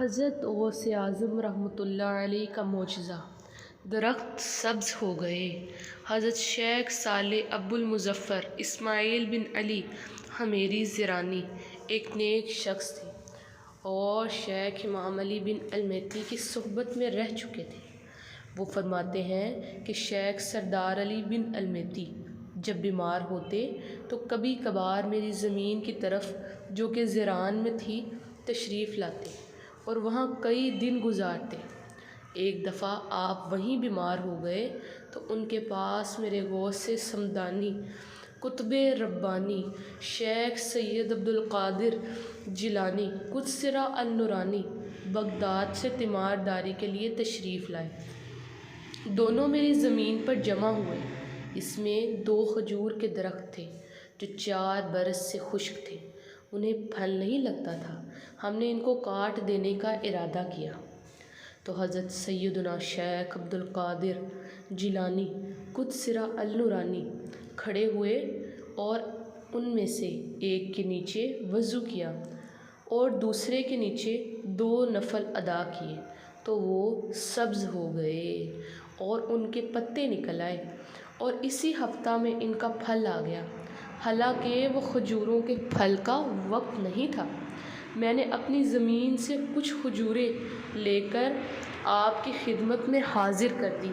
حضرت غوث اعظم رحمۃ اللہ علیہ کا معجزہ۔ درخت سبز ہو گئے۔ حضرت شیخ صالح ابو المظفر اسماعیل بن علی حمیری زرانی ایک نیک شخص تھے اور شیخ امام علی بن المیتی کی صحبت میں رہ چکے تھے۔ وہ فرماتے ہیں کہ شیخ سردار علی بن المیتی جب بیمار ہوتے تو کبھی کبھار میری زمین کی طرف جو کہ زیران میں تھی تشریف لاتے اور وہاں کئی دن گزارتے۔ ایک دفعہ آپ وہیں بیمار ہو گئے تو ان کے پاس میرے غوث صمدانی قطب ربانی شیخ سید عبدالقادر جیلانی قدسرہ النورانی بغداد سے تیمارداری کے لیے تشریف لائے۔ دونوں میری زمین پر جمع ہوئے۔ اس میں 2 کھجور کے درخت تھے جو 4 برس سے خشک تھے، انہیں پھل نہیں لگتا تھا۔ ہم نے ان کو کاٹ دینے کا ارادہ کیا تو حضرت سیدنا شیخ عبدالقادر جیلانی قدسرہ النورانی کھڑے ہوئے اور ان میں سے ایک کے نیچے وضو کیا اور دوسرے کے نیچے 2 نفل ادا کیے تو وہ سبز ہو گئے اور ان کے پتے نکل آئے اور اسی ہفتہ میں ان کا پھل آ گیا۔ حالانکہ وہ کھجوروں کے پھل کا وقت نہیں تھا۔ میں نے اپنی زمین سے کچھ کھجوریں لے کر آپ کی خدمت میں حاضر کر دی۔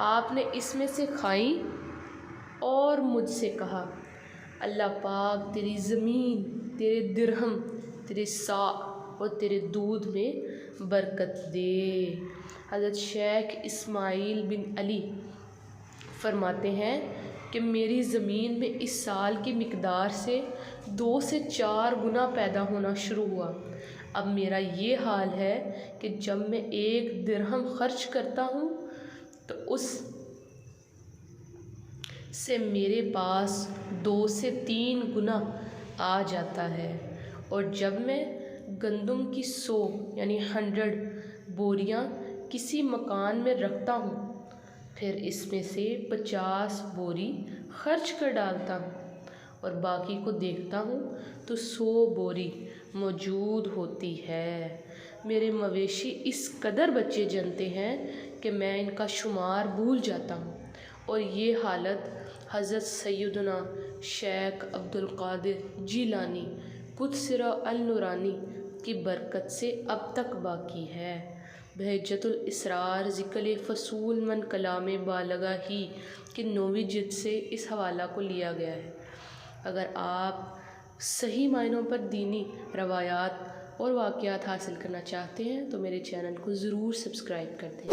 آپ نے اس میں سے کھائیں اور مجھ سے کہا، اللہ پاک تیری زمین، تیرے درہم، تیرے سا اور تیرے دودھ میں برکت دے۔ حضرت شیخ اسماعیل بن علی فرماتے ہیں کہ میری زمین میں اس سال کی مقدار سے 2 سے 4 گنا پیدا ہونا شروع ہوا۔ اب میرا یہ حال ہے کہ جب میں 1 درہم خرچ کرتا ہوں تو اس سے میرے پاس 2 سے 3 گنا آ جاتا ہے، اور جب میں گندم کی 100 یعنی 100 بوریاں کسی مکان میں رکھتا ہوں پھر اس میں سے 50 بوری خرچ کر ڈالتا ہوں اور باقی کو دیکھتا ہوں تو 100 بوری موجود ہوتی ہے۔ میرے مویشی اس قدر بچے جنتے ہیں کہ میں ان کا شمار بھول جاتا ہوں، اور یہ حالت حضرت سیدنا شیخ عبدالقادر جیلانی قدسرہ النورانی کی برکت سے اب تک باقی ہے۔ بہجت الاسرار ذکر فصول من کلام بالغہ ہی کہ 9ویں جلد سے اس حوالہ کو لیا گیا ہے۔ اگر آپ صحیح معنوں پر دینی روایات اور واقعات حاصل کرنا چاہتے ہیں تو میرے چینل کو ضرور سبسکرائب کر دیں۔